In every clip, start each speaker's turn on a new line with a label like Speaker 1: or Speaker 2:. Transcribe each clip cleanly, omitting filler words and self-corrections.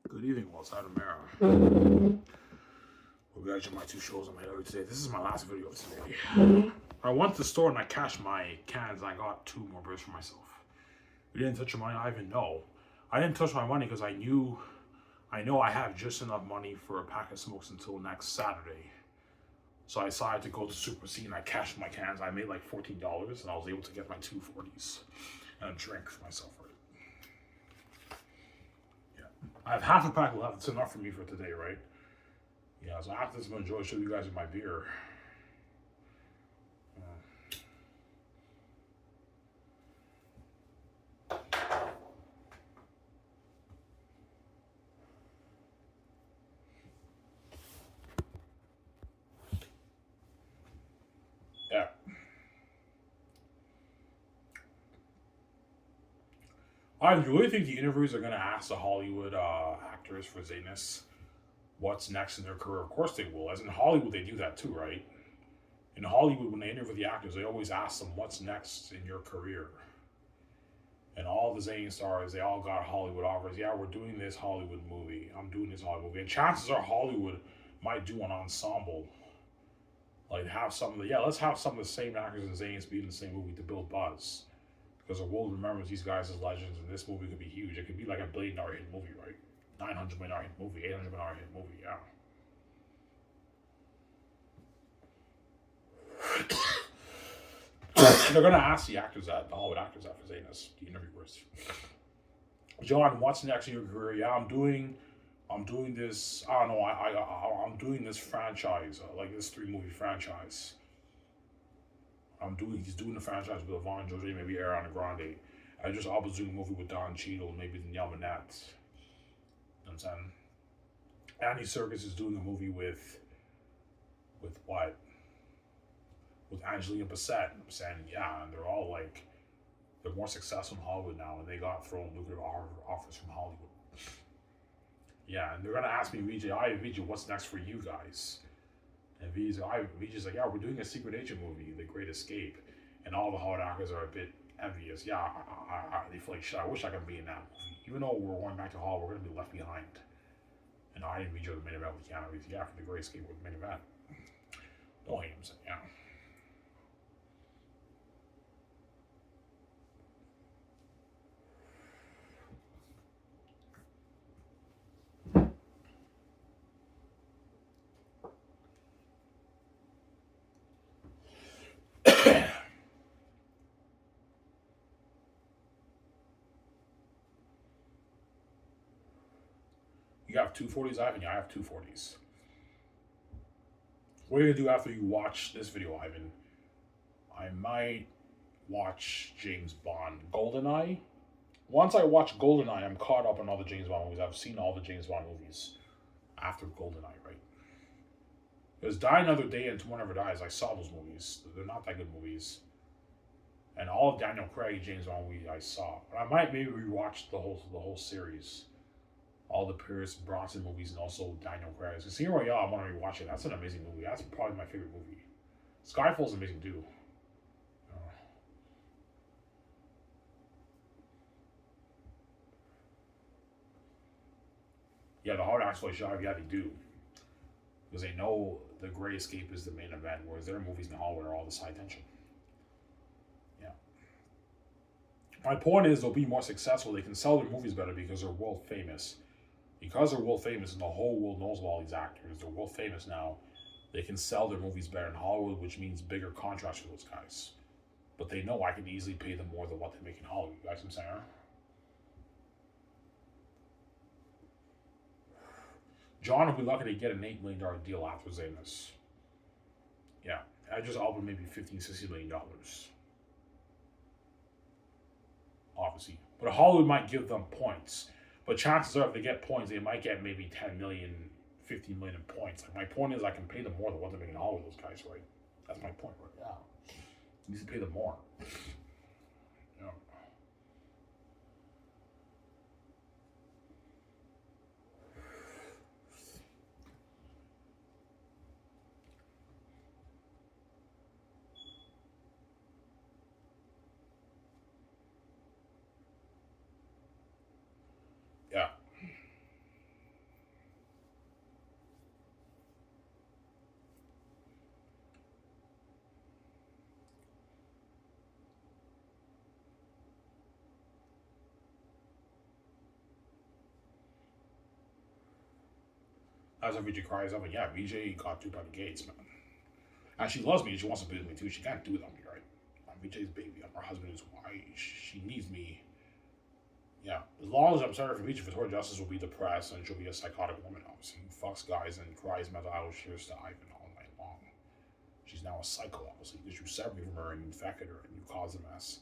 Speaker 1: Good evening, outside America. Hope you guys enjoy my two shows on my other today. This is my last video of today. I went to the store and I cashed my cans. I got 2 more beers for myself. You didn't touch your money, Ivan? No. I didn't touch my money because I know I have just enough money for a pack of smokes until next Saturday. So I decided to go to Super C and I cashed my cans. I made like $14 and I was able to get my 240s and a drink for myself. I have half a pack left. It's enough for me for today, right? Yeah, so after this, I'm going to show you guys my beer. Yeah. I really think the interviews are going to ask the Hollywood actors for Zanus what's next in their career. Of course they will. As in Hollywood, they do that too, right? In Hollywood, when they interview the actors, they always ask them, what's next in your career? And all the Zane stars, they all got Hollywood offers. Yeah, we're doing this Hollywood movie. I'm doing this Hollywood movie. And chances are Hollywood might do an ensemble. Like, let's have some of the same actors and Zanes be in the same movie to build buzz. Because the world remembers these guys as legends, and this movie could be huge. It could be like $1 billion hit movie, right? $900 million hit movie, $800 million hit movie, yeah. They're gonna ask the Hollywood actors that for Zanus, the interviewers. John, what's next in your career? Yeah, I'm doing this. I don't know. I'm doing this franchise, like this 3-movie franchise. He's doing the franchise with Yvonne Jose, maybe Ariana Grande. I was doing a movie with Don Cheadle, maybe Danielle Manette. You know what I'm saying? Andy Serkis is doing a movie with what? With Angelina Bassett. I'm saying, yeah, and they're all like, they're more successful in Hollywood now, and they got thrown lucrative offers from Hollywood. Yeah, and they're gonna ask me, Vijay, what's next for you guys? And Vijay's like, yeah, we're doing a secret agent movie, The Great Escape, and all the Hollywood actors are a bit envious. Yeah, they feel like, shit, I wish I could be in that movie. Even though we're going back to Hollywood, we're gonna be left behind. And I didn't Vijay the main event with Keanu Reeves. Yeah, for The Great Escape with the main event. Don't hate him, so, yeah. You have 240s, Ivan? Yeah, I have 240s. What are you gonna do after you watch this video, Ivan? I might watch James Bond. GoldenEye? Once I watch GoldenEye, I'm caught up on all the James Bond movies. I've seen all the James Bond movies after GoldenEye, right? Because Die Another Day and Tomorrow Never Dies, I saw those movies. They're not that good movies. And all of Daniel Craig James Bond movies I saw. But I might maybe rewatch the whole series. All the Pierce Brosnan movies and also Daniel Craig. Casino Royale, I want to rewatch it. That's an amazing movie. That's probably my favorite movie. Skyfall's amazing too. Yeah, the hard actually shot, yeah, they do. Because they know The Great Escape is the main event, whereas their movies in Hollywood are all the side tension. Yeah. My point is they'll be more successful. They can sell their movies better because they're world famous. Because they're world famous and the whole world knows of all these actors, they're world famous now. They can sell their movies better in Hollywood, which means bigger contracts for those guys. But they know I can easily pay them more than what they make in Hollywood. You guys know what I'm saying? John will be lucky to get an $8 million deal after Zanus. Yeah, I just offered maybe $15-16 million. Obviously. But Hollywood might give them points. But chances are if they get points, they might get maybe 10 million, 15 million in points. Like my point is I can pay them more than what they're making in Hollywood, those guys, right? That's my point, right? Yeah. You need to pay them more. Yeah. Yeah. As if VJ cries, I'm like, yeah, VJ got through by the gates, man. And she loves me and she wants to be with me too. She can't do it on me, right? I'm VJ's baby. I'm her husband is why she needs me. Yeah. As long as I'm sorry for VJ, Victoria Justice will be depressed and she'll be a psychotic woman, obviously. Who fucks guys and cries mental anguish tears to Ivan all night long. She's now a psycho, obviously, because you separated from her and you infected her and you caused a mess.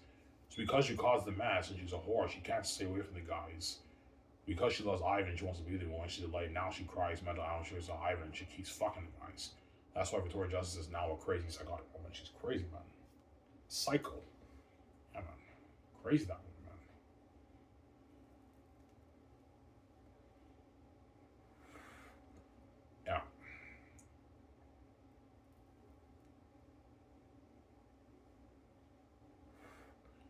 Speaker 1: So because you caused the mess and she's a whore, she can't stay away from the guys. Because she loves Ivan, she wants to be the one. She's like, now she cries mental anguish tears to Ivan and she keeps fucking the guys. That's why Victoria Justice is now a crazy psychotic woman. She's crazy, man. Psycho. Yeah, man. Crazy, that woman, man. Yeah.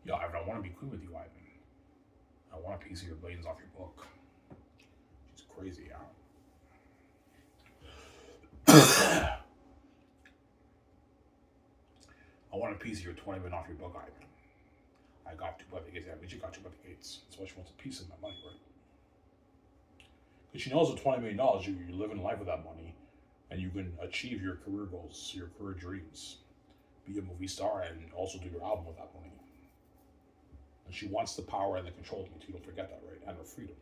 Speaker 1: Yeah, Ivan, I want to be queen with you, Ivan. I want a piece of your brains off your book. She's crazy, yeah. I want a piece of your 20 million off your book, Ivan. I got you by the gates. Yeah, but you got you by the gates. That's why she wants a piece of my money, right? Because she knows with $20 million, you're living life with that money, and you can achieve your career goals, your career dreams, be a movie star, and also do your album with that money. And she wants the power and the control of me too. Don't forget that, right? And her freedom.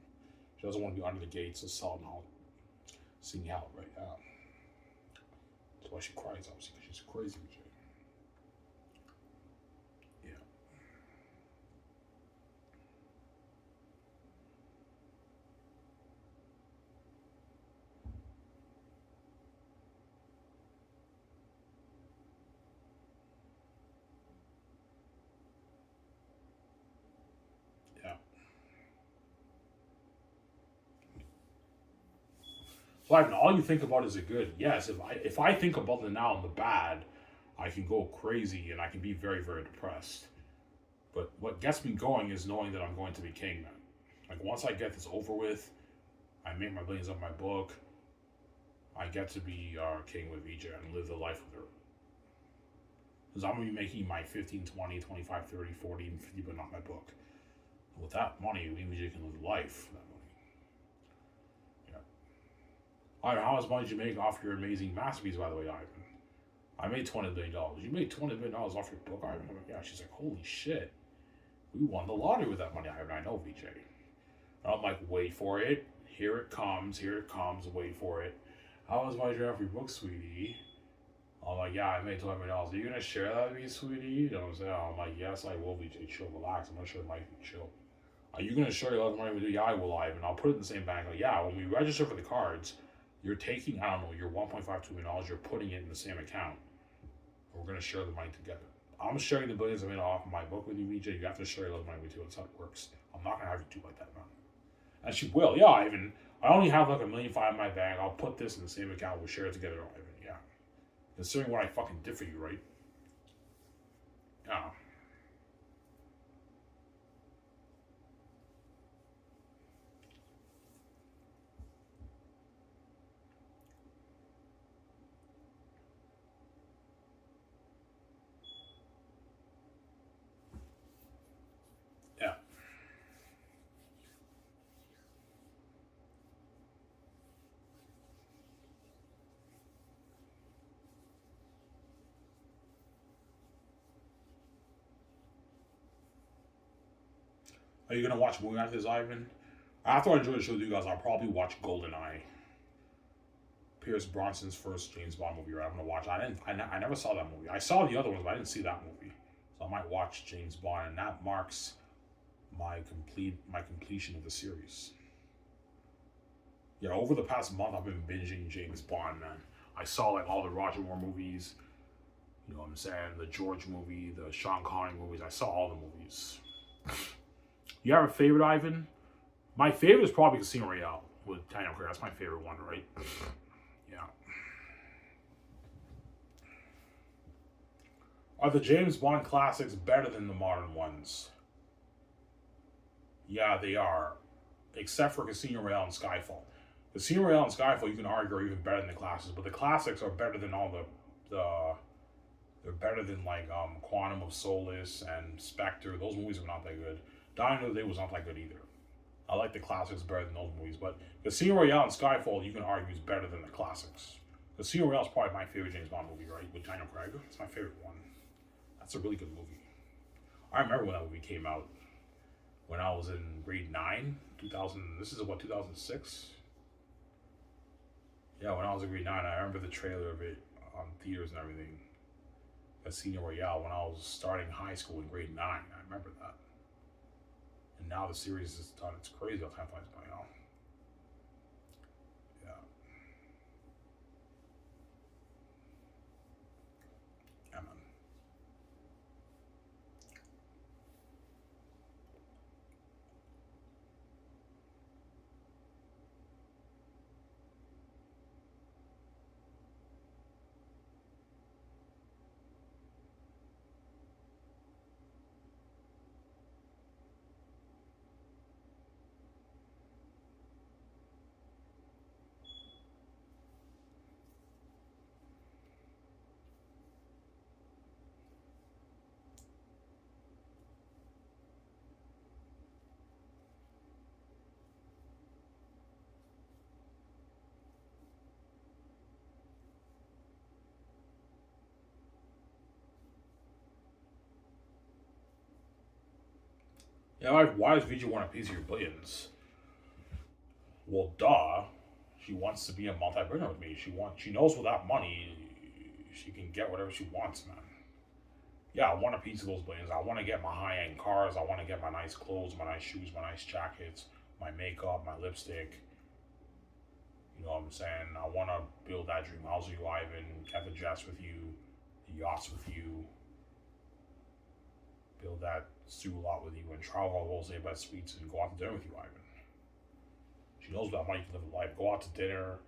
Speaker 1: She doesn't want to be under the gates of selling out, seeing out, right? That's why she cries, obviously, because she's crazy. Yeah. So Ivan, all you think about is the good. Yes, if I think about the now and the bad, I can go crazy and I can be very, very depressed. But what gets me going is knowing that I'm going to be king, man. Like once I get this over with, I make my billions on my book, I get to be king with VJ and live the life with her. Because I'm going to be making my 15, 20, 25, 30, 40, and 50, but not my book. With that money, VJ can live life for that money. Yeah. Ivan, how much money did you make off your amazing masterpiece, by the way, Ivan? I made $20 billion. You made $20 billion off your book, Ivan? I'm like, yeah. She's like, holy shit. We won the lottery with that money, Ivan. I know, VJ. And I'm like, wait for it. Here it comes. Wait for it. How much money did you have for your book, sweetie? I'm like, yeah, I made $20 million. Are you going to share that with me, sweetie? You know what I'm saying? I'm like, yes, I will, VJ. Chill, relax. I'm going to share my chill. Are you going to share your love money with you? Yeah, I will, Ivan. I'll put it in the same bank. Like, yeah, when we register for the cards, you're taking, I don't know, your $1.52 million, you're putting it in the same account. We're going to share the money together. I'm sharing the billions I made off my book with you, VJ. You have to share your love money with you. That's how it works. I'm not going to have you do like that, man. And she will. Yeah, Ivan. I only have like $1.5 million in my bank. I'll put this in the same account. We'll share it together, Ivan. Yeah. Considering what I fucking did for you, right? Yeah. Yeah. Are you going to watch a movie after this, Ivan? After I enjoy the show with you guys, I'll probably watch GoldenEye. Pierce Brosnan's first James Bond movie. Right? I'm gonna watch. I never saw that movie. I saw the other ones, but I didn't see that movie. So I might watch James Bond, and that marks my completion of the series. Yeah, over the past month, I've been binging James Bond, man. I saw like all the Roger Moore movies. You know what I'm saying? The George movie, the Sean Connery movies. I saw all the movies. You have a favorite, Ivan? My favorite is probably Casino Royale with Daniel Craig. That's my favorite one, right? Yeah. Are the James Bond classics better than the modern ones? Yeah, they are. Except for Casino Royale and Skyfall. Casino Royale and Skyfall, you can argue, are even better than the classics, but the classics are better than all the they're better than like Quantum of Solace and Spectre. Those movies are not that good. Dying of the Day was not that good either. I like the classics better than those movies, but Casino Royale and Skyfall, you can argue, is better than the classics. Casino Royale is probably my favorite James Bond movie, right? With Daniel Craig. It's my favorite one. That's a really good movie. I remember when that movie came out when I was in grade 9, 2000. This is what, 2006? Yeah, when I was in grade 9, I remember the trailer of it on theaters and everything. Casino Royale when I was starting high school in grade 9. I remember that. And now the series is done. It's crazy how time flies by now. Yeah. Yeah, man. Yeah, why does VG want a piece of your billions? Well, duh. She wants to be a multi-billionaire with me. She knows with that money, she can get whatever she wants, man. Yeah, I want a piece of those billions. I want to get my high-end cars. I want to get my nice clothes, my nice shoes, my nice jackets, my makeup, my lipstick. You know what I'm saying? I want to build that dream house with you, Ivan. Get the jets with you, the yachts with you. Build that stew lot with you, and travel all those day suites and go out to dinner with you, Ivan. She knows that money can live a life. Go out to dinner.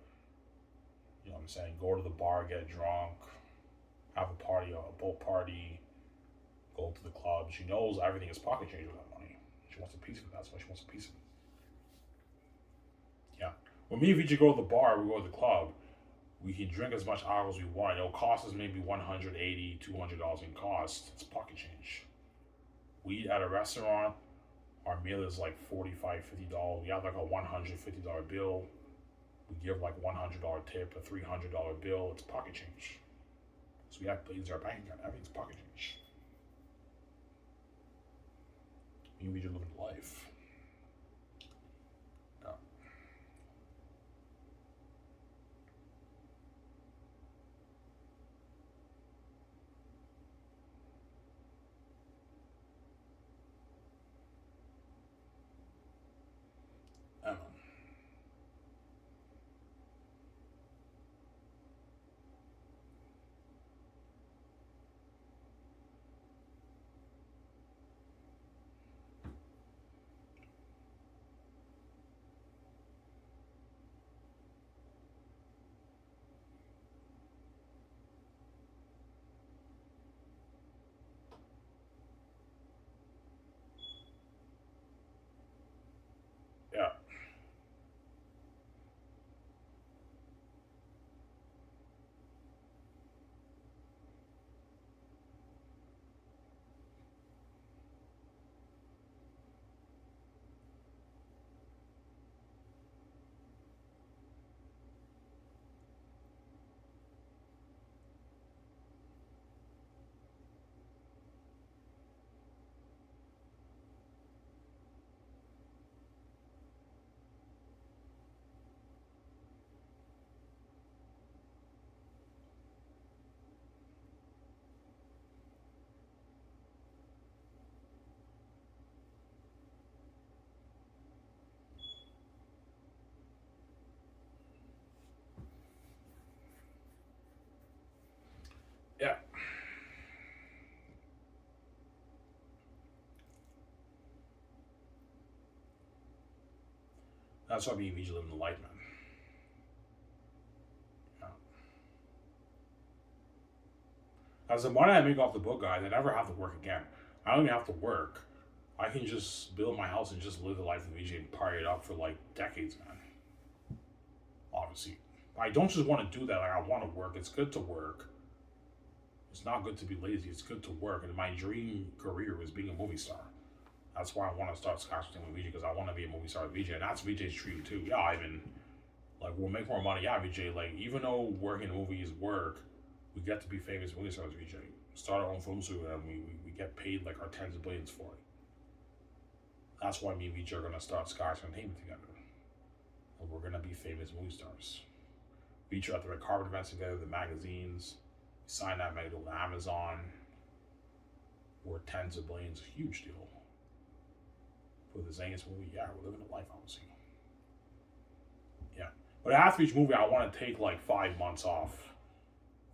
Speaker 1: You know what I'm saying? Go to the bar, get drunk, have a party, a boat party, go to the club. She knows everything is pocket change with that money. She wants a piece of it. That's why she wants a piece of it. Yeah. When me and Vijay go to the bar, we go to the club, we can drink as much alcohol as we want. It'll cost us maybe $180, $200 in cost. It's pocket change. We eat at a restaurant, our meal is like $45, $50. We have like a $150 bill. We give like $100 tip, a $300 bill. It's pocket change. So we have billions in our bank account. Everything's pocket change. We just live life. Yeah. I don't know. Yeah. Yeah. That's why we usually live in the light, man. Yeah. As the money I make off the book, guys, I never have to work again. I don't even have to work. I can just build my house and just live the life of VJ and party it up for like decades, man. Obviously. I don't just want to do that. Like, I want to work. It's good to work. It's not good to be lazy. It's good to work. And my dream career was being a movie star. That's why I want to start skyrocketing with VJ, because I want to be a movie star with VJ, and that's VJ's dream too. Yeah, Ivan. Like, we'll make more money. Yeah, VJ. Like, even though working in movies work, we get to be famous movie stars, VJ. Start our own film studio, and we get paid like our tens of billions for it. That's why me and VJ are gonna start Sky's Entertainment together. And we're gonna be famous movie stars. VJ at the red carpet events together, the magazines. We signed that magazine to Amazon. We're tens of billions, a huge deal. For the Zayn's movie, yeah, we're living a life, obviously. Yeah. But after each movie, I want to take like 5 months off.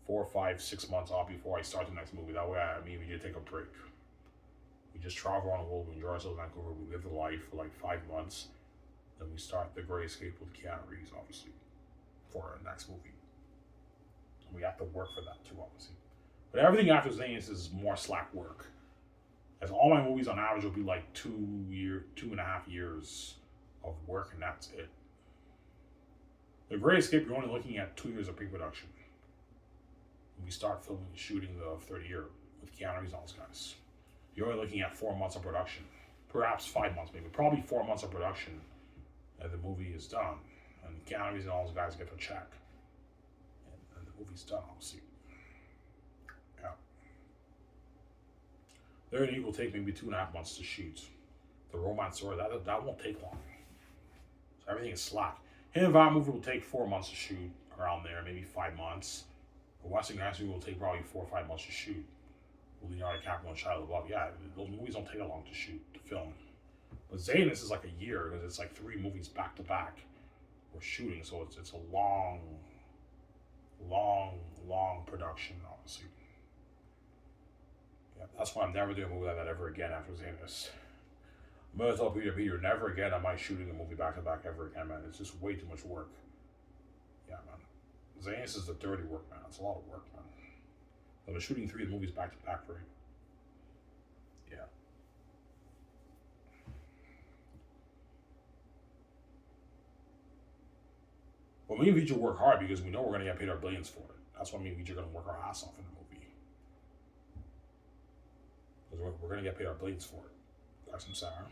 Speaker 1: 4, 5, 6 months off before I start the next movie. That way, we just take a break. We just travel around the world, we enjoy ourselves in Vancouver, we live the life for like 5 months. Then we start The Great Escape with Keanu Reeves, obviously, for our next movie. And we have to work for that too, obviously. But everything after Zayn's is more slack work. As all my movies on average will be like 2.5 years of work, and that's it. The Great Escape, you're only looking at 2 years of pre-production. We start filming and shooting the third year with Keanu Reeves and all those guys. You're only looking at 4 months of production. Perhaps 5 months, maybe. Probably 4 months of production, and the movie is done. And Keanu Reeves and all those guys get their check. And the movie's done, obviously. Yeah. There and will take maybe 2.5 months to shoot. The romance story, that won't take long. So everything is slack. Hidden Environment movie will take 4 months to shoot, around there, maybe 5 months. The Western Gangster movie will take probably 4 or 5 months to shoot. Leonardo DiCaprio and Shia LaBeouf, yeah, those movies don't take that long to shoot, to film. But Zayn's is like a year, because it's like 3 movies back to back we're shooting, so it's a long production, obviously. Yeah, that's why I'm never doing a movie like that ever again after Zayn's. I'm gonna tell Peter, never again am I shooting a movie back to back ever again, man. It's just way too much work. Yeah, man. Zayn's is the dirty work, man. It's a lot of work, man. I was shooting 3 movies back to back for him. Yeah. Well, me and VJ work hard because we know we're going to get paid our billions for it. That's why me and VJ are going to work our ass off in the movie. Because we're going to get paid our billions for it. Got some sour.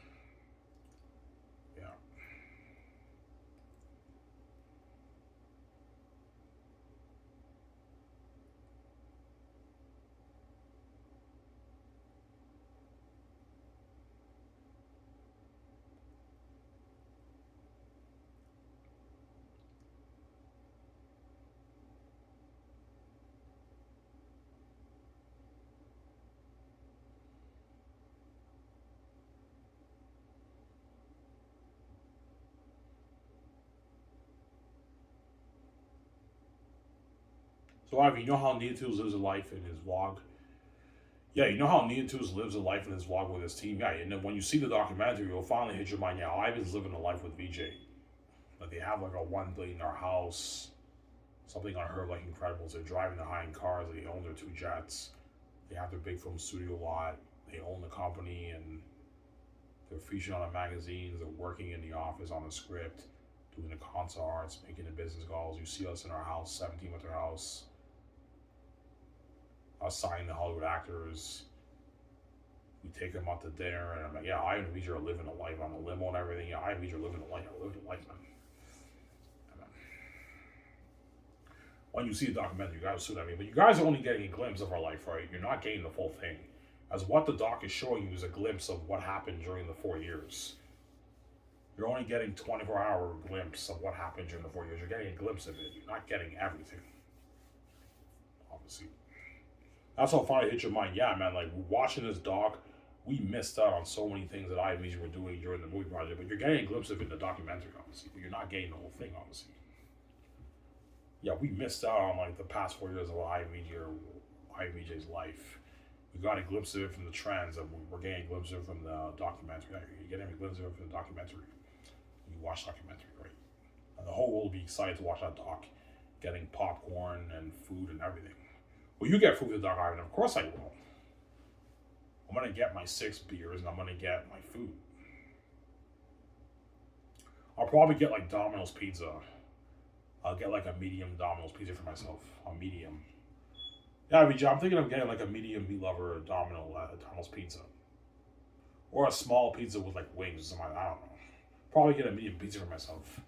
Speaker 1: Yeah. So, Ivy, you know how Neatools lives a life in his vlog? Yeah, you know how Neatools lives a life in his vlog with his team? Yeah, and then when you see the documentary, you'll finally hit your mind, yeah, Ivan's living a life with VJ. Like, they have like a $1 billion house, something unheard of, like Incredibles. They're driving the high-end cars, they own their 2 jets, they have their big film studio lot, they own the company, and they're featured on the magazines, they're working in the office on the script, doing the concerts, making the business calls. You see us in our house, 17 with our house. Us signing the Hollywood actors. We take them out to dinner, and I'm like, yeah, I and VJ are living a life on the limo and everything. Yeah, I and VJ are living a life. I lived a life, man. When you see the documentary, you guys see what I mean. But you guys are only getting a glimpse of our life, right? You're not getting the full thing. As what the doc is showing you is a glimpse of what happened during the 4 years. You're only getting 24-hour glimpse of what happened during the 4 years. You're getting a glimpse of it. You're not getting everything. Obviously. That's how far it hit your mind. Yeah, man, like, watching this doc, we missed out on so many things that I and VJ were doing during the movie project, but you're getting a glimpse of it in the documentary, obviously, but you're not getting the whole thing, obviously. Yeah, we missed out on, like, the past 4 years of I and VJ's life. We got a glimpse of it from the trends, and we're getting a glimpse of it from the documentary. You're getting a glimpse of it from the documentary. You watch the documentary, right? And the whole world will be excited to watch that doc, getting popcorn and food and everything. Well, you get food with the doc, Ivan. Of course I will. I'm going to get my 6 beers, and I'm going to get my food. I'll probably get, like, Domino's pizza. I'll get, like, a medium Domino's pizza for myself. A medium. Yeah, I'm thinking of getting, like, a medium meat lover Domino's pizza. or a small pizza with like wings or something. I don't know. Probably get a medium pizza for myself.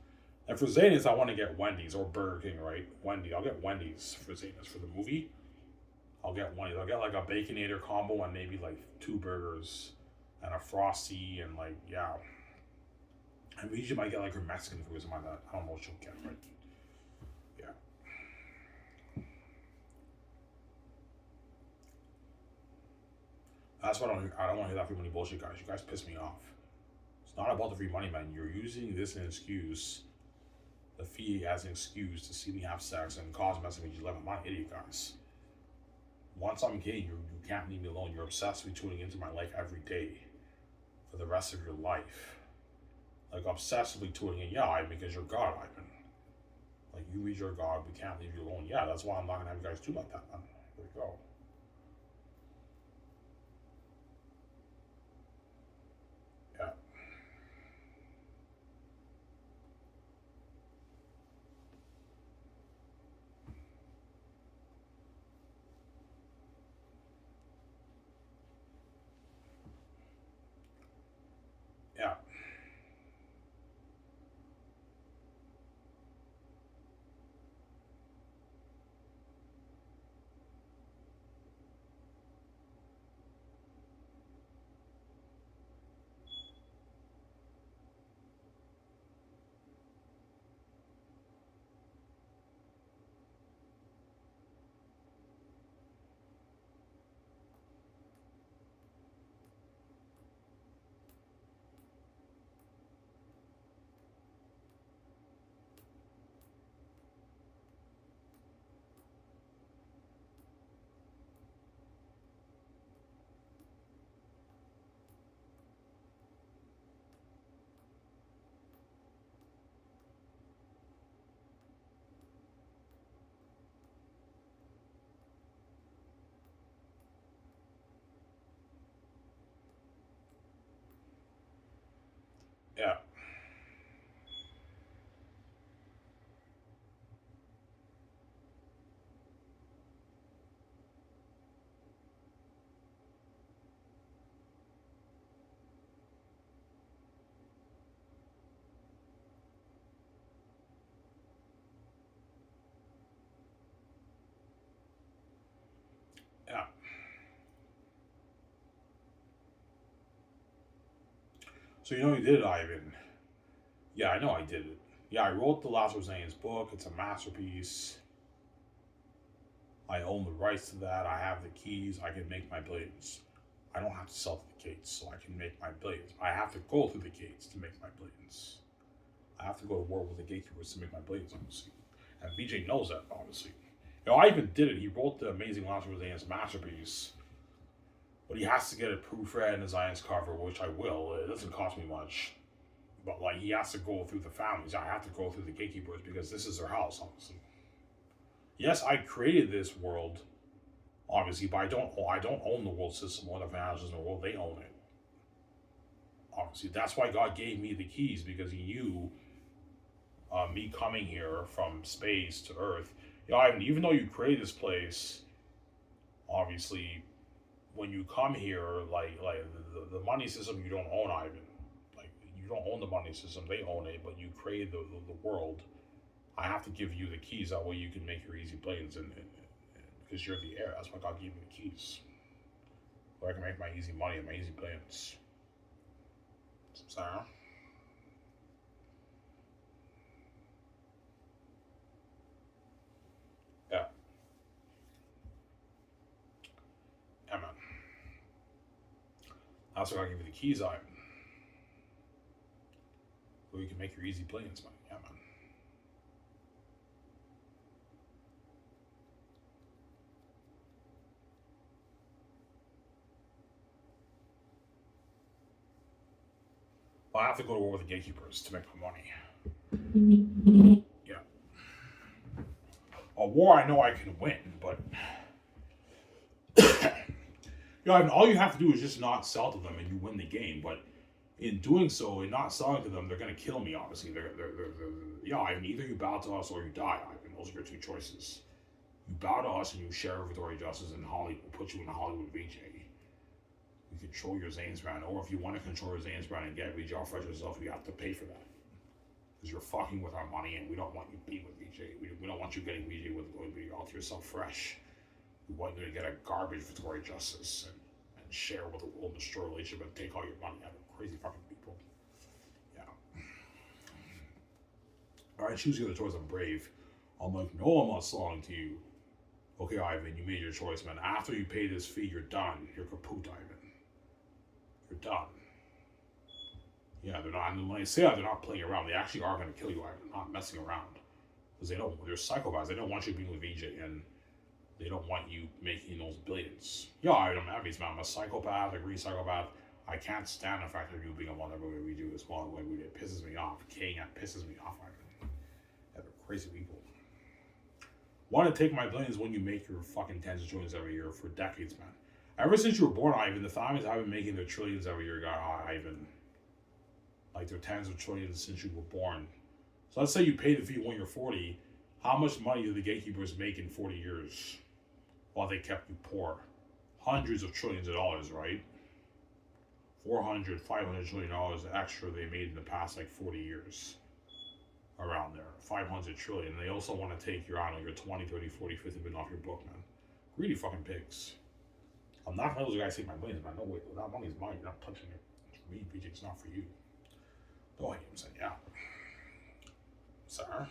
Speaker 1: And for Zaynas, I want to get Wendy's or Burger King, right? I'll get Wendy's for Zaynas for the movie. I'll get Wendy's. I'll get like a Baconator combo and maybe like 2 burgers and a Frosty and like, yeah. And we usually might get like her Mexican food or something like that. I don't know what she'll get, right? Yeah. That's what I don't want to hear that free money bullshit, guys. You guys piss me off. It's not about the free money, man. You're using this as an excuse, the fee as an excuse to see me have sex and cause messing with you. I'm not an idiot, guys. Once I'm gay, you can't leave me alone. You're obsessed with tuning into my life every day for the rest of your life. Like, obsessively tuning in. Yeah, Ivan, because you're God, Ivan. Like, you read your God, we can't leave you alone. Yeah, that's why I'm not going to have you guys do like that, man. There we go. Yeah. Yeah. Yeah. Yeah. So you know you did it, Ivan. Yeah, I know I did it. Yeah, I wrote the Last Roseanne's book. It's a masterpiece. I own the rights to that. I have the keys. I can make my billions. I don't have to sell to the gates, so I can make my billions. I have to go through the gates to make my billions. I have to go to war with the gatekeepers to make my billions, obviously. And BJ knows that, obviously. You know, I even did it. He wrote the Amazing Last Roseanne's masterpiece, but he has to get it proofread in his Zion's cover, which I will. It doesn't cost me much. But, like, he has to go through the families. I have to go through the gatekeepers because this is their house, obviously. Yes, I created this world, obviously, but I don't own the world system or the values in the world. They own it. Obviously, that's why God gave me the keys, because He knew me coming here from space to Earth. You know, even though you create this place, obviously, when you come here, like the money system you don't own, Ivan. Like, you don't own the money system; they own it. But you create the world. I have to give you the keys. That way, you can make your easy plans, and because you're the heir. That's why God gave me the keys, so I can make my easy money and my easy plans. So, yeah, yeah, man. That's why God gave me the keys, Ivan. So you can make your easy plans, man. Yeah, man. Well, I have to go to war with the gatekeepers to make my money. Yeah. A war I know I can win, but you know, I mean, all you have to do is just not sell to them, and you win the game. But in doing so, in not selling to them, they're going to kill me. Obviously, yeah. I mean, either you bow to us or you die. I mean, those are your two choices. You bow to us and you share every justice, and Hollywood will put you in the Hollywood VJ. control your Zane's brand, or if you want to control your Zane's brand and get VJ off for yourself, you have to pay for that. Because you're fucking with our money, and we don't want you being with VJ. We don't want you getting VJ with going all to yourself fresh. We want you to get a garbage Victoria Justice and share with the world, destroy a relationship, and take all your money out of crazy fucking people. Yeah. Alright, choose the other choice. I'm brave. I'm like, no, I'm not selling to you. Okay, Ivan, you made your choice, man. After you pay this fee, you're done. You're kaput, Ivan. You're done. Yeah, they're not. And when I say that, they're not playing around. They actually are going to kill you, Ivan. They're not messing around. Because they're psychopaths. They don't want you being with VJ, and they don't want you making those billions. Yeah, I'm obvious, man. I'm a psychopath, a green psychopath. I can't stand the fact that you being a motherfucker with VJ as well. It pisses me off. King, that pisses me off, Ivan. They're crazy people. Want to take my billions when you make your fucking tens of trillions every year for decades, man. Ever since you were born, Ivan, the families have been making their trillions every year, Ivan. Like their tens of trillions since you were born. So let's say you pay the fee when you're 40. How much money do the gatekeepers make in 40 years while they kept you poor? Hundreds of trillions of dollars, right? 400, 500 trillion dollars extra they made in the past like 40 years. Around there, 500 trillion. They also want to take your, I don't know, your 20, 30, 40, 50 billion off your book, man. Greedy fucking pigs. I'm not gonna let those guys take my billions, man. No way. That money's mine. You're not touching it. It's for me, BJ. It's not for you. Go ahead, I'm saying, yeah. Sir.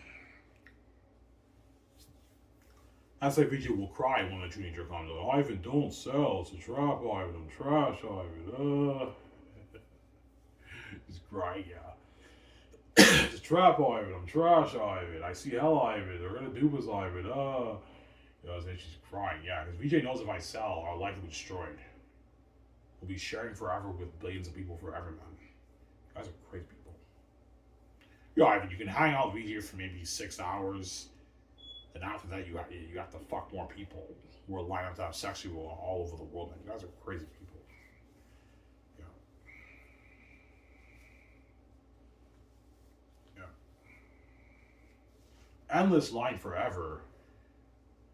Speaker 1: That's like VJ will cry when a teenager comes. Oh, Ivan, don't sell. It's a trap, Ivan. I'm trash, Ivan. He's crying, yeah. It's a trap, Ivan. I'm trash, Ivan. I see hell, Ivan. They're gonna do this, Ivan. You know, and she's crying, yeah. Because VJ knows if I sell, our life will be destroyed. We'll be sharing forever with billions of people forever, man. You guys are crazy people. Yo, Ivan, you can hang out with VJ for maybe 6 hours. And after that, you have to fuck more people who are lined up to have sex with you all over the world, man. You guys are crazy people. Endless line forever.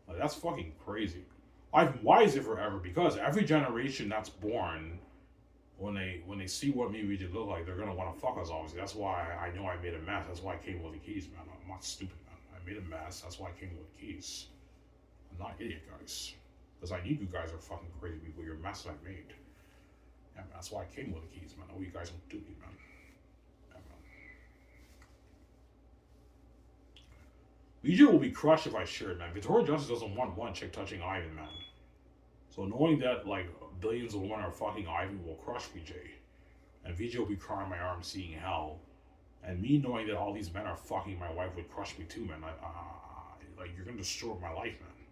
Speaker 1: Like, that's fucking crazy. Why is it forever? Because every generation that's born, when they see what me and VJ look like, they're gonna want to fuck us. Obviously, that's why I know I made a mess. That's why I came with the keys, man. I'm not stupid, man. I made a mess. That's why I came with the keys. I'm not an idiot, guys. Because I knew you guys are fucking crazy people. You're a mess that I made. Yeah, man. That's why I came with the keys, man. I know you guys don't do me, man. VJ will be crushed if I share it, man. Victoria Justice doesn't want one chick touching Ivan, man. So knowing that, like, billions of women are fucking Ivan will crush VJ. And VJ will be crying my arms seeing hell. And me knowing that all these men are fucking my wife would crush me too, man. Like, you're gonna destroy my life, man.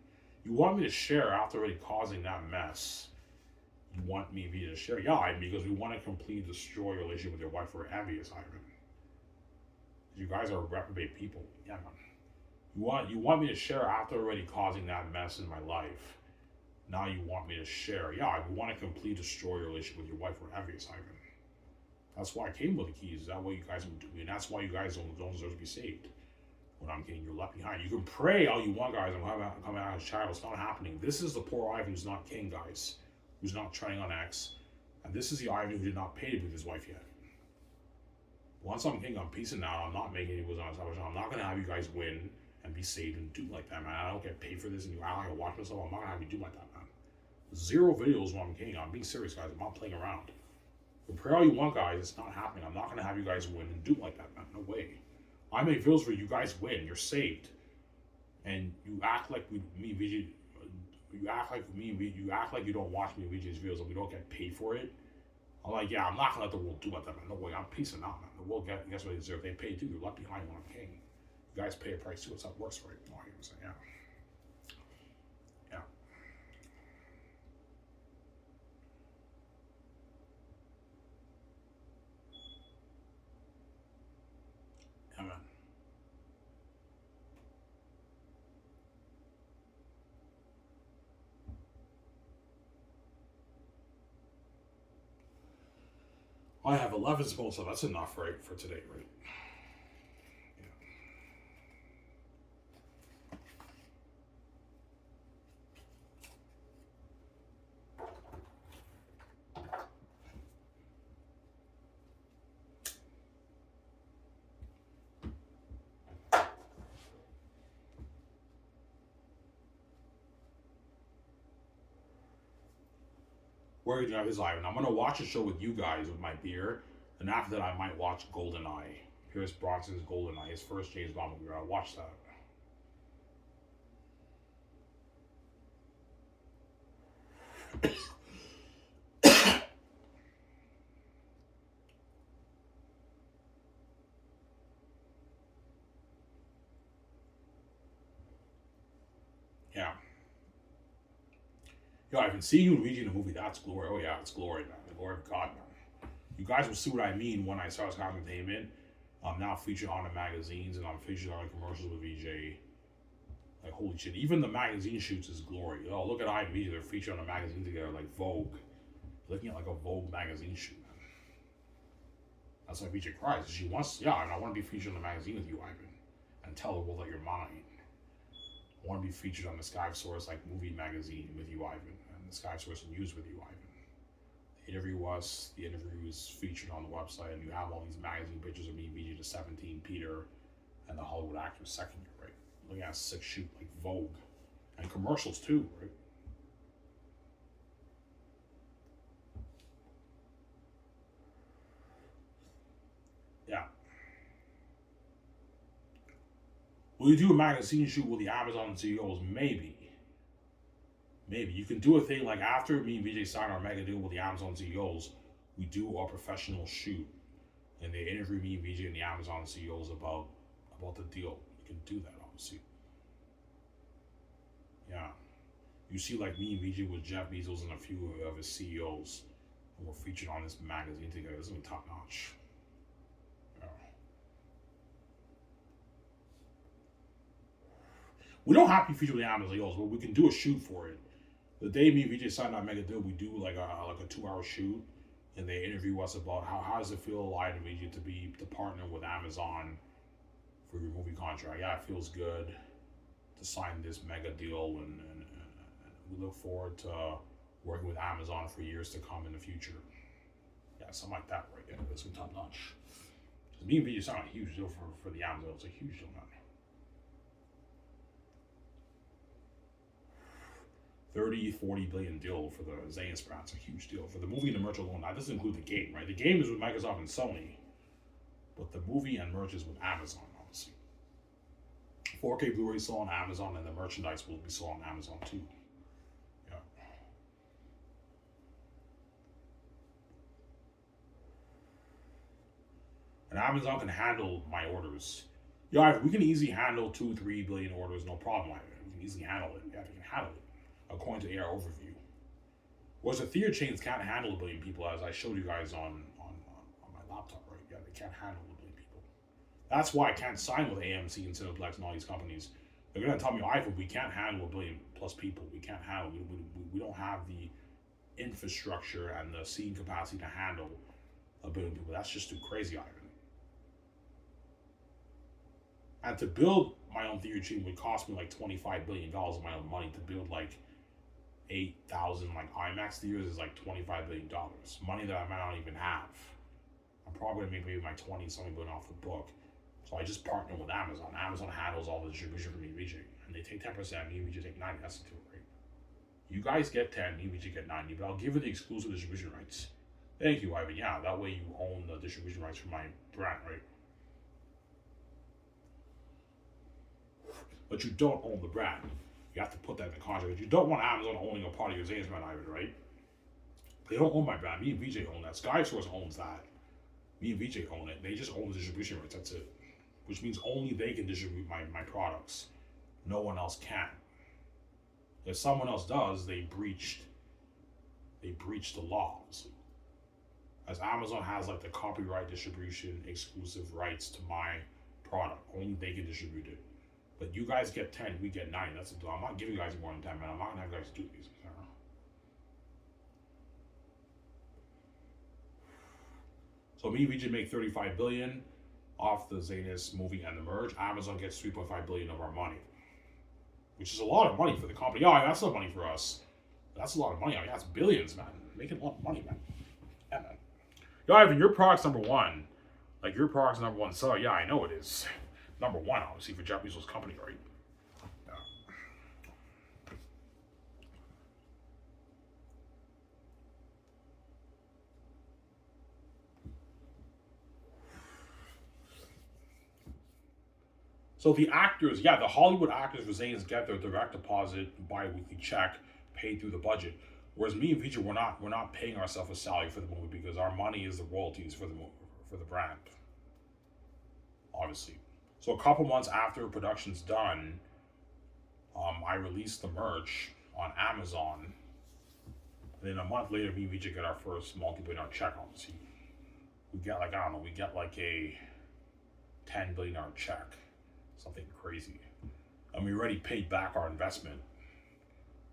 Speaker 1: You want me to share after already causing that mess. You want me to share? Yeah, Ivan, because we want to completely destroy your relationship with your wife. We're envious, Ivan. You guys are reprobate people. Yeah, man. You want me to share after already causing that mess in my life. Now you want me to share. Yeah, I want to completely destroy your relationship with your wife. We're envious, Ivan. That's why I came with the keys. That way you guys don't do me. And that's why you guys don't deserve to be saved. When I'm kidding, you're left behind. You can pray all you want, guys. I'm coming out as a child. It's not happening. This is the poor Ivan who's not king, guys. Who's not treading on X. And this is the Ivan who did not pay to be with his wife yet. Once I'm king, I'm peacing out. I'm not making it was on television. I'm not going to have you guys win and be saved and do like that, man. I don't get paid for this and you act like I watch myself. I'm not gonna have you do like that, man. 0 videos when I'm king. I'm being serious, guys. I'm not playing around. You pray all you want, guys. It's not happening. I'm not gonna have you guys win and do like that, man. No way. I make videos where you guys win. You're saved. And you act like VJ. You act like you act like you don't watch me VJ's videos and we don't get paid for it. I'm like, yeah, I'm not gonna let the world do like that, man. No way. I'm peacing out, man. The world gets what they deserve. They pay too. You're left behind when I'm king. You guys pay a price too. It's how it works, right? No, I'm saying, yeah. Yeah. Yeah, man. I have 11 spoons, so that's enough, right, for today, right? Where are you gonna have his Ivan? I'm gonna watch a show with you guys with my beer, and after that I might watch GoldenEye. Pierce Brosnan's GoldenEye, his first James Bond movie. I'll watch that. Yeah. Yo, I've been seeing you and Luigi in a movie. That's glory. Oh yeah, it's glory, man. The glory of God, man. You guys will see what I mean when I start Sky Entertainment. I'm now featured on the magazines and I'm featured on the commercials with VJ. Like holy shit. Even the magazine shoots is glory. Oh, look at I and VJ. They're featured on a magazine together, like Vogue. Looking at like a Vogue magazine shoot, man. That's why VJ cries. She wants, yeah, and I want to be featured on the magazine with you, Ivan, and tell the world that you're mine. I want to be featured on the Skiv Source like movie magazine with you, Ivan, and the Skiv Source news with you, Ivan. They interview us. The interview is featured on the website, and you have all these magazine pictures of me, VJ, the 17, Peter, and the Hollywood actor's second year, right? Looking at a sick shoot like Vogue, and commercials too, right? Yeah. Will you do a magazine shoot with the Amazon CEOs? Maybe. Maybe. You can do a thing like after me and VJ sign our mega deal with the Amazon CEOs, we do a professional shoot. And they interview me, VJ, and the Amazon CEOs about the deal. You can do that, obviously. Yeah. You see like me and VJ with Jeff Bezos and a few of his CEOs. And we're featured on this magazine together. It's gonna be top notch. We don't have to be featured with the Amazon CEOs, but we can do a shoot for it. The day me and VJ signed that mega deal, we do like a 2-hour shoot, and they interview us about how does it feel, I and VJ, to partner with Amazon for your movie contract. Yeah, it feels good to sign this mega deal, and we look forward to working with Amazon for years to come in the future. Yeah, something like that, right? Yeah, that's top notch. Me and VJ signed a huge deal for the Amazon. It's a huge deal, man. 30-40 billion deal for the Zane's brand. It's a huge deal. For the movie and the merch alone, that doesn't include the game, right? The game is with Microsoft and Sony, but the movie and merch is with Amazon, obviously. 4K Blu-ray sold on Amazon, and the merchandise will be sold on Amazon too. Yeah. And Amazon can handle my orders. Yeah, we can easily handle 2-3 billion orders, no problem. We can easily handle it. Yeah, we can handle it. According to AR Overview. Whereas the theater chains can't handle 1 billion people, as I showed you guys on my laptop, right? Yeah, they can't handle 1 billion people. That's why I can't sign with AMC and Cineplex and all these companies. They're going to tell me, iPhone, we can't handle 1 billion plus people. We can't handle, we don't have the infrastructure and the seating capacity to handle 1 billion people. That's just too crazy, Ivan. And to build my own theater chain would cost me like $25 billion of my own money. To build like 8,000 like IMAX theaters is like $25 billion. Money that I might not even have. I'm probably gonna make maybe my 20-something billion off the book. So I just partner with Amazon. Amazon handles all the distribution for me and VJ. And they take 10%, me and VJ take 90%. That's the two, right? You guys get 10, me and VJ get 90, but I'll give you the exclusive distribution rights. Thank you, Ivan. Yeah, that way you own the distribution rights for my brand, right? But you don't own the brand. You have to put that in the contract. You don't want Amazon owning a part of your Zane's brand either, right? They don't own my brand. Me and VJ own that. Sky Source owns that. Me and VJ own it. They just own the distribution rights. That's it. Which means only they can distribute my products. No one else can. If someone else does, they breached the laws. As Amazon has like the copyright distribution exclusive rights to my product. Only they can distribute it. But you guys get 10, we get 9. That's a deal. I'm not giving you guys more than 10, man. I'm not gonna have you guys do these. So me and VJ make 35 billion off the Zanus movie and the merge. Amazon gets 3.5 billion of our money, which is a lot of money for the company. Yeah, that's not money for us. That's a lot of money. I mean, that's billions, man. Making a lot of money, man. Yeah, man. Yo, Ivan, your product's number one. Like your product's number one seller. Yeah, I know it is. Number one, obviously, for Jeff Bezos' company, right? Yeah. So the actors, yeah, the Hollywood actors for Zanes get their direct deposit, bi-weekly check paid through the budget. Whereas me and Vijay, we're not paying ourselves a salary for the movie because our money is the royalties for the movie, for the brand, obviously. So a couple months after production's done, I released the merch on Amazon. And then a month later, me and Vijay get our first multi-billion-dollar check. Obviously, we get like, I don't know, we get like a $10 billion check, something crazy, and we already paid back our investment.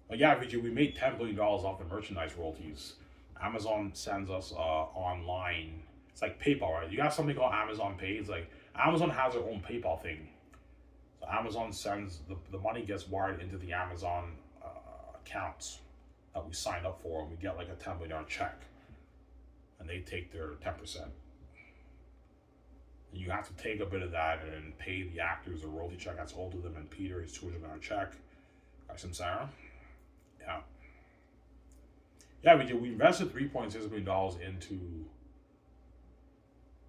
Speaker 1: Like, yeah, Vijay, we made $10 billion off the merchandise royalties. Amazon sends us online. It's like PayPal, right? You got something called Amazon Pay. It's like Amazon has their own PayPal thing. So Amazon sends the money gets wired into the Amazon accounts that we signed up for, and we get like a $10 billion check, and they take their 10%. And you have to take a bit of that and pay the actors a royalty check that's owed to them, and Peter his $200 check. Guys and Sarah, yeah, yeah. We invested $3.6 billion into.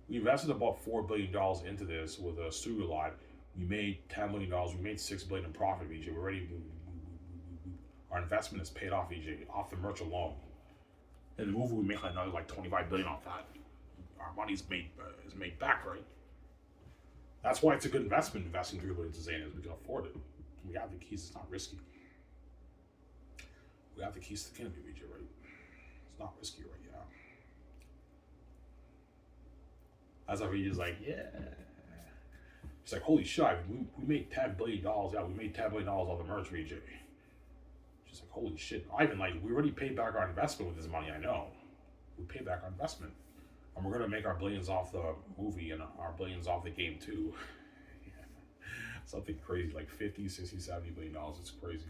Speaker 1: We invested about $4 billion into this with a studio lot. We made $10 million. We made $6 billion in profit. VJ, we're ready. Our investment is paid off. VJ, off the merch alone. In the movie, we make another like $25 billion off that. Our money's made back, right? That's why it's a good investment. Investing $3 billion into Zane, is we can afford it. We have the keys. It's not risky. We have the keys to the kingdom, VJ, right? It's not risky, right? Yeah. That's how VJ's like, yeah. It's like, holy shit, we made $10 billion. Yeah, we made $10 billion off the merch, VJ. She's like, holy shit. Ivan, like, we already paid back our investment with this money, I know. We paid back our investment. And we're going to make our billions off the movie and our billions off the game, too. Yeah. Something crazy, like 50, 60, 70 billion dollars. It's crazy.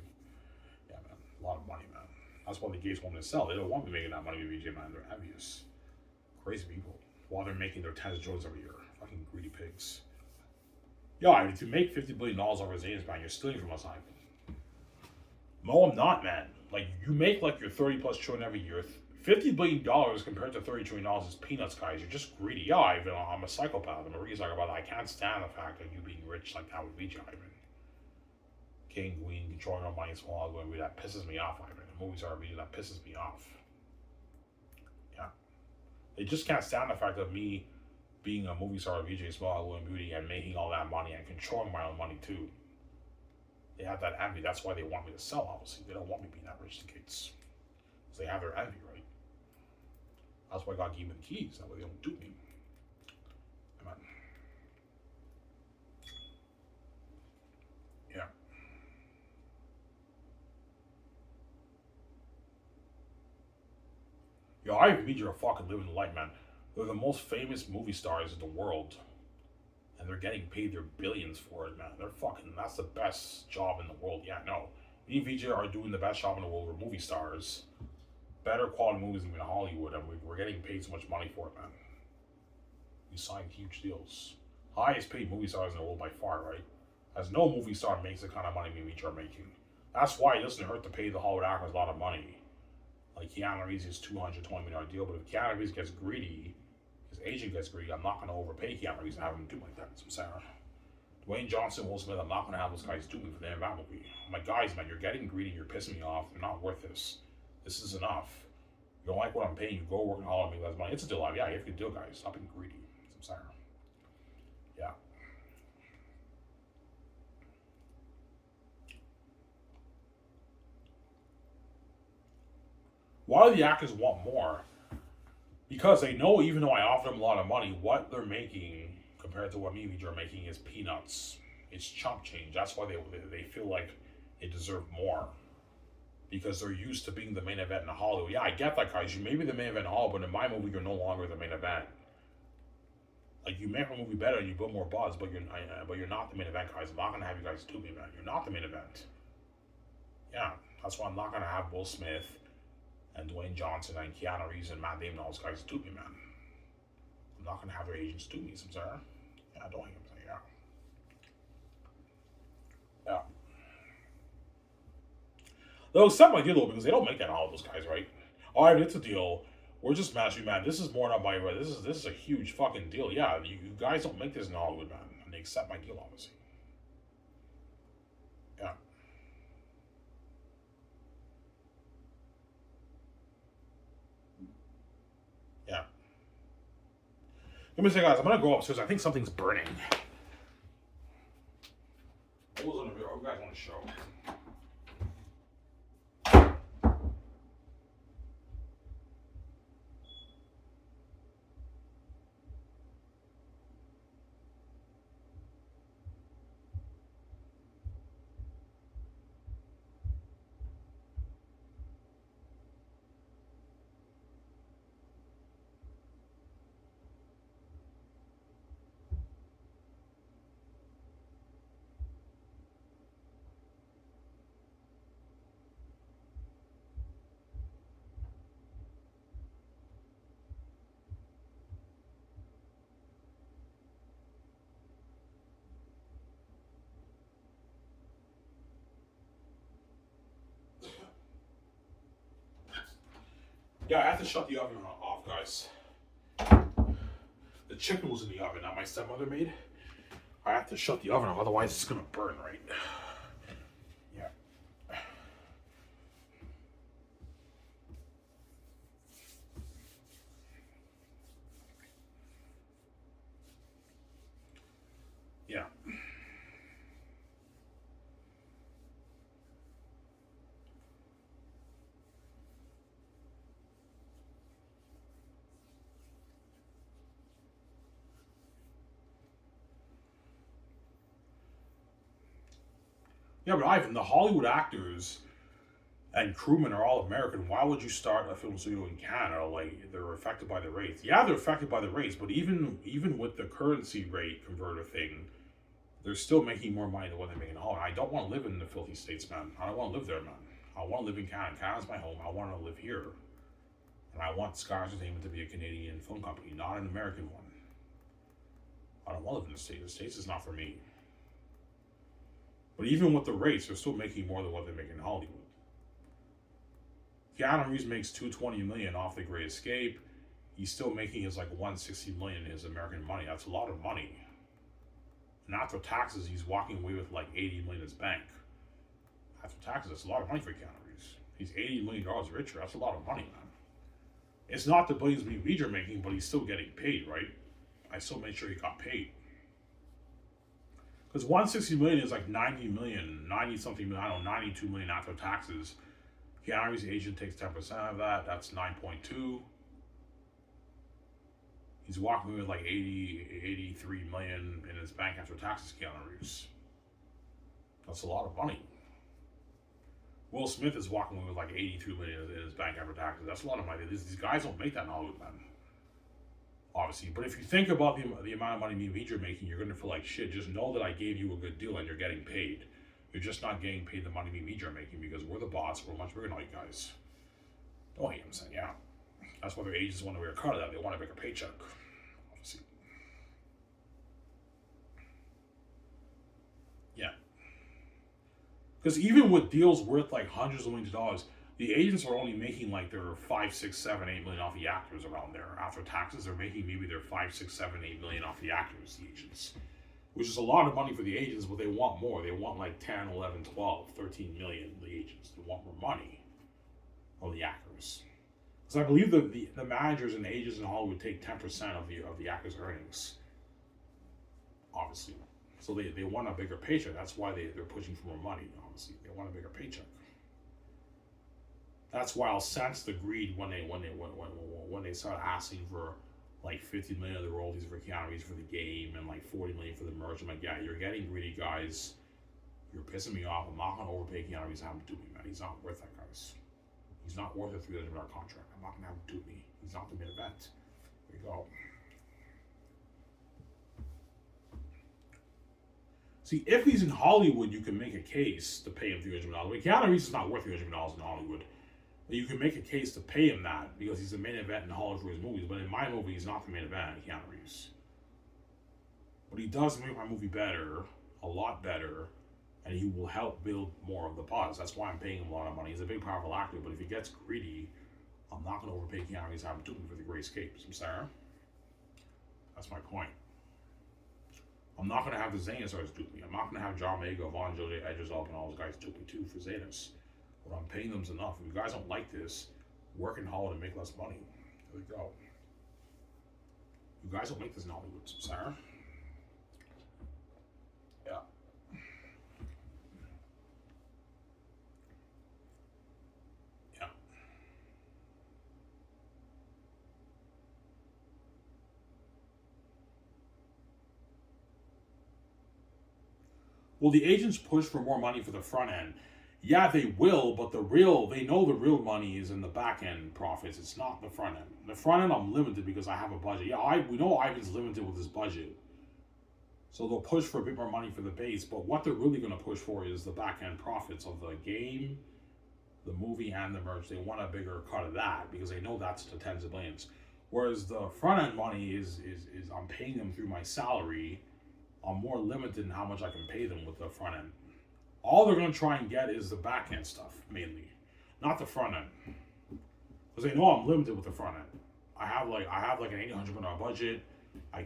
Speaker 1: Yeah, man. A lot of money, man. That's why the gates want to sell. They don't want me making that money with VJ, man. They're envious. Crazy people. While they're making their tens of joints every year. Fucking greedy pigs. Yo, I mean, to make $50 billion off of Zanes, man, you're stealing from us, Ivan. No, I'm not, man. Like, you make like your 30 plus trillion every year. $50 billion compared to $30 trillion is peanuts, guys. You're just greedy. Yeah, Ivan, I'm a psychopath. I'm a reason about that. I can't stand the fact that you being rich like that would beat you, Ivan. King, queen, controlling our money, small, going, that pisses me off, Ivan. The movies are really, that pisses me off. Yeah. They just can't stand the fact of me being a movie star, VJ Small, and Beauty, and making all that money and controlling my own money too. They have that envy. That's why they want me to sell, obviously. They don't want me being that rich, the kids. Because they have their envy, right? That's why God gave me the keys. That way they don't do me. Amen. Yeah. Yo, I mean, you're a fucking living the life, man. They're the most famous movie stars in the world. And they're getting paid their billions for it, man. They're fucking, that's the best job in the world. Yeah, no. Me and VJ are doing the best job in the world. We're movie stars. Better quality movies than in Hollywood, and we're getting paid so much money for it, man. We signed huge deals. Highest paid movie stars in the world by far, right? As no movie star makes the kind of money me and VJ are making. That's why it doesn't hurt to pay the Hollywood actors a lot of money. Like Keanu Reeves' $220 million deal, but if Keanu Reeves gets greedy, his agent gets greedy, I'm not going to overpay Keanu Reeves and have him do like that. So I'm saying, Dwayne Johnson, Will Smith, I'm not going to have those guys do me for the end of that movie. I'm like, guys, man, you're getting greedy, you're pissing me off, you're not worth this. This is enough. You don't like what I'm paying you, go work in Hollywood and make less money. It's a deal. Yeah, you have to deal, guys. Stop being greedy. That's what I'm saying. Yeah. Why do the actors want more? Because they know, even though I offer them a lot of money, what they're making compared to what me and VJ are making is peanuts. It's chump change. That's why they feel like they deserve more. Because they're used to being the main event in Hollywood. Yeah, I get that, guys. You may be the main event in Hollywood, but in my movie, you're no longer the main event. Like, you make a movie better and you build more buzz, but you're not the main event, guys. I'm not gonna have you guys do me, man. You're not the main event. Yeah, that's why I'm not gonna have Will Smith and Dwayne Johnson and Keanu Reeves and Matt Damon and all those guys do me, man. I'm not gonna have their agents do me, sir. Yeah, don't hear me, yeah. Yeah. They'll accept my deal though, because they don't make that all of those guys, right? All right, it's a deal. We're just mastering, man. This is more than my right. This is a huge fucking deal. Yeah, you guys don't make this in Hollywood, man. And they accept my deal, obviously. Let me say, guys, I'm gonna go upstairs. I think something's burning. What was on the video? You guys want to show? Yeah, I have to shut the oven off, guys. The chicken was in the oven that my stepmother made. I have to shut the oven off, otherwise it's gonna burn, right? Yeah. Yeah. Yeah, but Ivan, the Hollywood actors and crewmen are all American. Why would you start a film studio in Canada? Like, they're affected by the rates. Yeah, they're affected by the rates, but even with the currency rate converter thing, they're still making more money than what they make in Hollywood. I don't want to live in the filthy states, man. I don't want to live there, man. I want to live in Canada. Canada's my home. I want to live here. And I want Sky Entertainment to be a Canadian film company, not an American one. I don't want to live in the States. The States is not for me. But even with the rates, they're still making more than what they make in Hollywood. Keanu Reeves makes $220 million off The Great Escape. He's still making his like $160 million in his American money. That's a lot of money. And after taxes, he's walking away with like $80 million in his bank. After taxes, that's a lot of money for Keanu Reeves. He's $80 million richer. That's a lot of money, man. It's not the billions we're making, but he's still getting paid, right? I still made sure he got paid. Because $160 million is like 90 million, 90 something million, I don't know, 92 million after taxes. Keanu Reeves' agent takes 10% of that. That's 9.2. He's walking with like 83 million in his bank after taxes, Keanu Reeves. That's a lot of money. Will Smith is walking with like 82 million in his bank after taxes. That's a lot of money. These guys don't make that in Hollywood, man. Obviously, but if you think about the amount of money me and Vij are making, you're gonna feel like shit. Just know that I gave you a good deal and you're getting paid. You're just not getting paid the money me and Vij are making because we're the boss. We're much bigger than all you guys. Don't hate him, saying yeah. That's why their agents want to wear a cut of that. They want a bigger paycheck. Obviously. Yeah. Because even with deals worth like hundreds of millions of dollars, the agents are only making like their 5, 6, 7, 8 million off the actors around there. After taxes, they're making maybe their 5, 6, 7, 8 million off the actors, the agents. Which is a lot of money for the agents, but they want more. They want like 10, 11, 12, 13 million, the agents. They want more money on the actors. Because I believe the managers and the agents in Hollywood take 10% of the actors' earnings. Obviously. So they want a bigger paycheck. That's why they're pushing for more money, obviously. They want a bigger paycheck. That's why I'll sense the greed when they start asking for like 50 million of the royalties for Keanu Reeves for the game and like 40 million for the merch. I'm like, yeah, you're getting greedy, guys. You're pissing me off. I'm not gonna overpay Keanu Reeves. Have him do me, man. He's not worth that, guys. He's not worth a $3 million contract. I'm not gonna have him do me. He's not the main event. There you go. See, if he's in Hollywood, you can make a case to pay him $300 million. Keanu Reeves is not worth $300 million in Hollywood. You can make a case to pay him that because he's the main event in Hollywood for his movies. But in my movie, he's not the main event, Keanu Reeves. But he does make my movie better, a lot better, and he will help build more of the buzz. That's why I'm paying him a lot of money. He's a big, powerful actor, but if he gets greedy, I'm not going to overpay Keanu Reeves. I'm doing for The Great Escape. I'm sorry. That's my point. I'm not going to have the Xanastars dupe me. I'm not going to have John Mega, Von Jose, Edges Up, and all those guys dupe me too for Xanas. But I'm paying them enough. If you guys don't like this, work in Hollywood and make less money. There we go. You guys don't make this in Hollywood, Sarah. Yeah. Yeah. Well, the agents push for more money for the front end. Yeah, they will, but they know the real money is in the back end profits. It's not the front end. The front end, I'm limited because I have a budget. Yeah, we know Ivan's limited with his budget. So they'll push for a bit more money for the base, but what they're really going to push for is the back end profits of the game, the movie, and the merch. They want a bigger cut of that because they know that's the tens of millions. Whereas the front end money is I'm paying them through my salary. I'm more limited in how much I can pay them with the front end. All they're going to try and get is the back end stuff mainly, not the front end, because they know I'm limited with the front end. I have like an $800 budget. I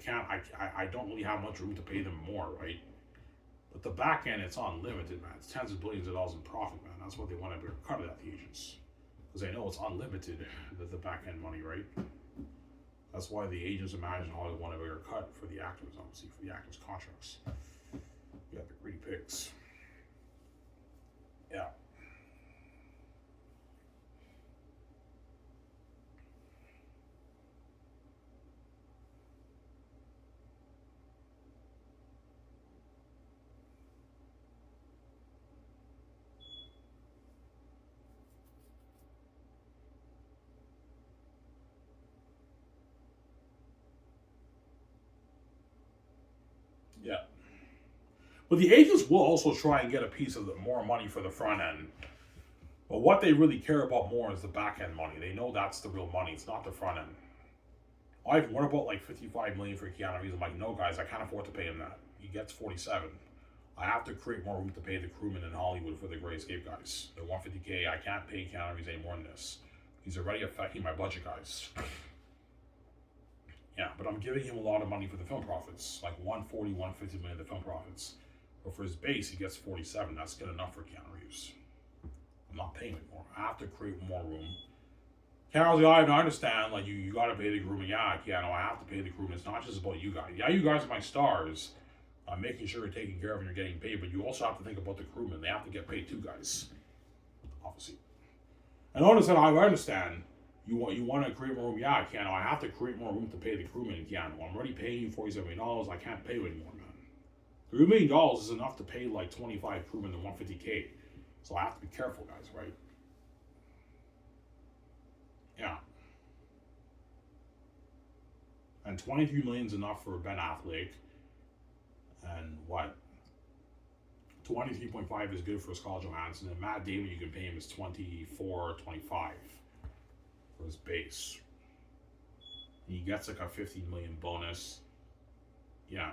Speaker 1: don't really have much room to pay them more, right? But the back end, it's unlimited, man. It's tens of billions of dollars in profit, man. That's what they want to be cut of that, the agents, because they know it's unlimited, the back end money, right? That's why the agents imagine how they want a bigger cut for the actors, obviously, for the actors' contracts. You got the greedy pigs. Yeah. Yeah. But the agents will also try and get a piece of the more money for the front end. But what they really care about more is the back end money. They know that's the real money. It's not the front end. What about like 55 million for Keanu Reeves? I'm like, no, guys, I can't afford to pay him that. He gets 47. I have to create more room to pay the crewmen in Hollywood for the Great Escape guys. They're 150K. I can't pay Keanu Reeves any more than this. He's already affecting my budget, guys. Yeah, but I'm giving him a lot of money for the film profits, like 140, 150 million of the film profits. But for his base, he gets 47. That's good enough for Keanu Reeves. I'm not paying him more. I have to create more room. Keanu's like, I understand, like, you got to pay the crewman. Yeah, Keanu, I have to pay the crewman. It's not just about you guys. Yeah, you guys are my stars. I'm making sure you're taken care of and you're getting paid, but you also have to think about the crewmen. They have to get paid too, guys. Obviously. And notice that I understand. You want to create more room? Yeah, Keanu, I have to create more room to pay the crewmen, Keanu. I'm already paying you $47 million. I can't pay you anymore, man. $3 million is enough to pay like 25 crewmen to 150K. So I have to be careful, guys, right? Yeah. And 23 million is enough for Ben Affleck. And what? 23.5 is good for Scarlett Johansson. And Matt Damon, you can pay him is 24, 25 for his base. And he gets like a 15 million bonus. Yeah.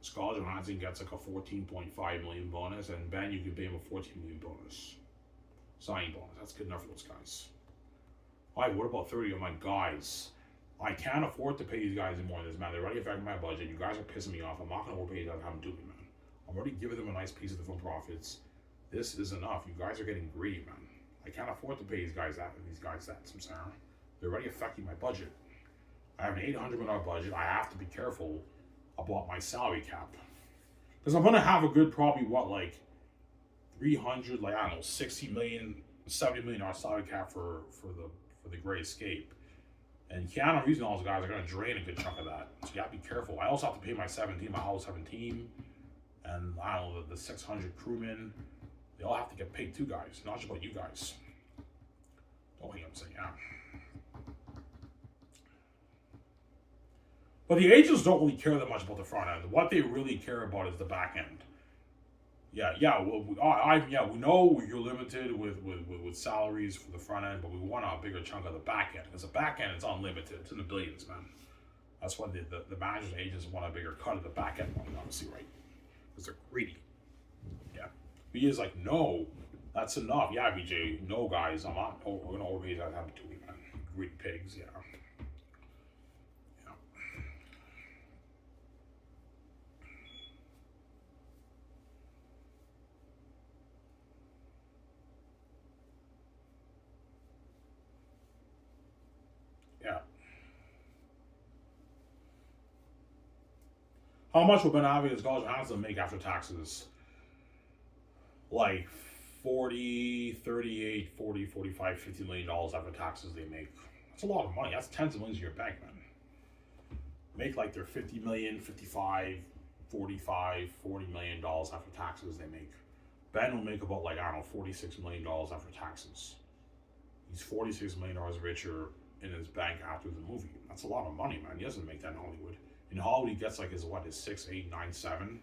Speaker 1: Scarlett Johansson gets like a 14.5 million bonus, and Ben, you can pay him a 14 million bonus. Signing bonus. That's good enough for those guys. Alright, what about 30 of my guys? I can't afford to pay these guys any more than this, man. They're already affecting my budget. You guys are pissing me off. I'm not going to overpay you guys. I haven't doing it, man. I'm already giving them a nice piece of the film profits. This is enough. You guys are getting greedy, man. I can't afford to pay these guys that. I'm sorry. They're already affecting my budget. I have an $800 million budget. I have to be careful about my salary cap. Because I'm going to have a good, probably, like 300, like, I don't know, 60 million, $70 million salary cap for the Great Escape. And Keanu Reeves and all those guys are going to drain a good chunk of that. So you have to be careful. I also have to pay my whole 17, and I don't know, the 600 crewmen. They all have to get paid too, guys. Not just about you guys. Don't think I'm saying, yeah. But the agents don't really care that much about the front end. What they really care about is the back end. Yeah. Well, we know you're limited with salaries for the front end, but we want a bigger chunk of the back end because the back end is unlimited. It's in the billions, man. That's why the managers and agents want a bigger cut of the back end money, obviously, right? Because they're greedy. Yeah. He is like, no, that's enough. Yeah, BJ, no, guys, I'm not. Oh, we're gonna overpay that. Happen to me, man. Greedy pigs. Yeah. Yeah. How much will Ben Affleck and Scarlett Johansson make after taxes? Like 40, 38, 40, 45, $50 million after taxes they make. That's a lot of money. That's tens of millions in your bank, man. Make like their 50 million, 55, 45, $40 million after taxes they make. Ben will make about like, I don't know, $46 million after taxes. He's $46 million richer in his bank after the movie. That's a lot of money, man. He doesn't make that in Hollywood. In Hollywood, he gets like his 6, 8, 9, 7,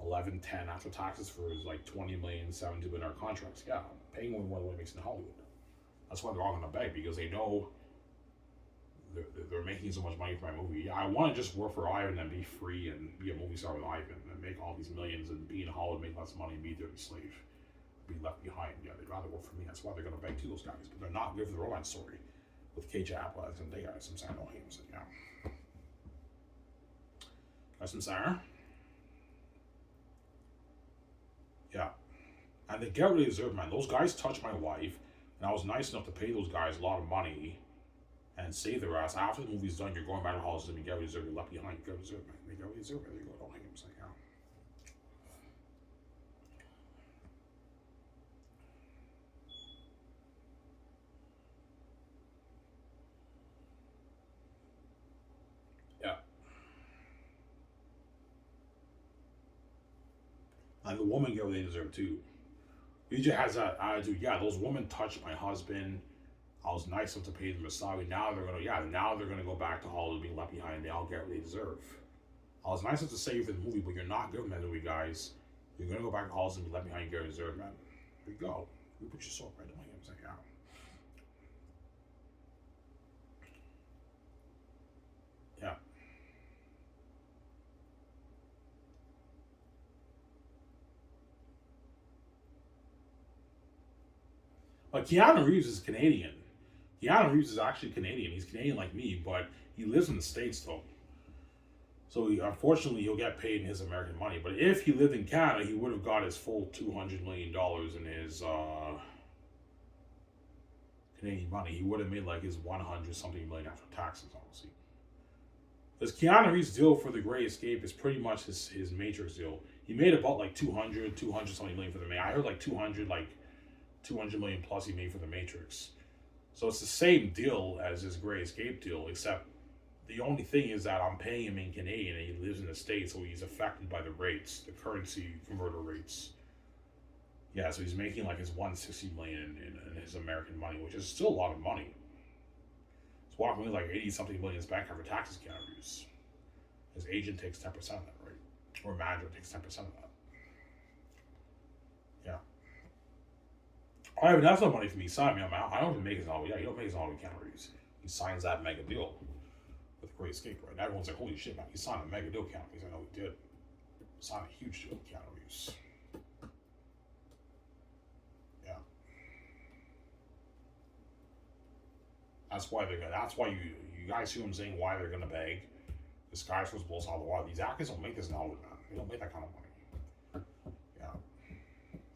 Speaker 1: 11, 10 after taxes for his like 20 million, 70 million contracts. Yeah, paying more than what he makes in Hollywood. That's why they're all gonna beg, because they know they're making so much money for my movie. Yeah, I want to just work for Ivan and be free and be a movie star with Ivan and make all these millions and be in Hollywood, make less money, and be their slave, be left behind. Yeah, they'd rather work for me. That's why they're gonna beg to those guys. But they're not good for the romance story with Kate Chapel and they got some Sam Williams. Yeah. Got some Sarah. Yeah. And they get what they deserve, man. Those guys touched my wife, and I was nice enough to pay those guys a lot of money and save their ass. After the movie's done, you're going back to Hollywood and you get what you deserve. You're left behind. You get what you deserve, man. They get what you deserve. There you go. Don't hang him. Yeah. Yeah. And the woman get what they deserve too. BJ has that attitude. Yeah, those women touched my husband. I was nice enough to pay them a salary. Now they're gonna go back to Hollywood being left behind. They all get what they deserve. I was nice enough to save for the movie, but you're not giving that movie, guys. You're gonna go back to Hollywood and be left behind. You get what you deserve, man. Here you go. You put your sword right in my hands. Yeah. Yeah. But Keanu Reeves is Canadian. Keanu Reeves is actually Canadian. He's Canadian like me, but he lives in the States though. So unfortunately, he'll get paid in his American money. But if he lived in Canada, he would have got his full $200 million in his Canadian money. He would have made like his 100 something million after taxes, obviously. Because Keanu Reeves' deal for The Great Escape is pretty much his Matrix deal. He made about like 200 something million for the Matrix. I heard like 200 million plus he made for the Matrix. So it's the same deal as his Great Escape deal, except the only thing is that I'm paying him in Canadian and he lives in the States, so he's affected by the rates, the currency converter rates. Yeah, so he's making like his 160 million in his American money, which is still a lot of money. It's walking away like 80 something million in his bank after taxes can't use. His agent takes 10% of that, right? Or manager takes 10% of that. Yeah. All right, but that's not money for me. Sign me up. I don't even make his all. Yeah, you don't make his all with Keanu Reeves. He signs that mega deal with Great Escape, right? And everyone's like, holy shit, man, he signed a mega deal with Keanu Reeves. I know he did. Signed a huge deal with Keanu Reeves. Yeah. That's why you guys see what I'm saying, why they're gonna beg. This guy's supposed to blow us all the water. These actors don't make this in Hollywood, man. They don't make that kind of money. Yeah.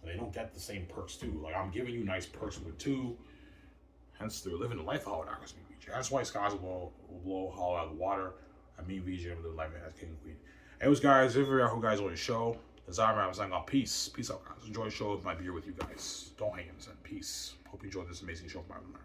Speaker 1: They don't get the same perks too. Like, I'm giving you nice perks with two. Hence, they're living the life of Hollywood actors. That's why Skiv will blow Hollywood out of the water. And me, VJ, will live life as King and Queen. Anyways, guys, if you're who guys want the show, as I'm saying, peace. Peace out, guys. Enjoy the show with my beer with you guys. Don't hang in. Peace. Hope you enjoyed this amazing show from my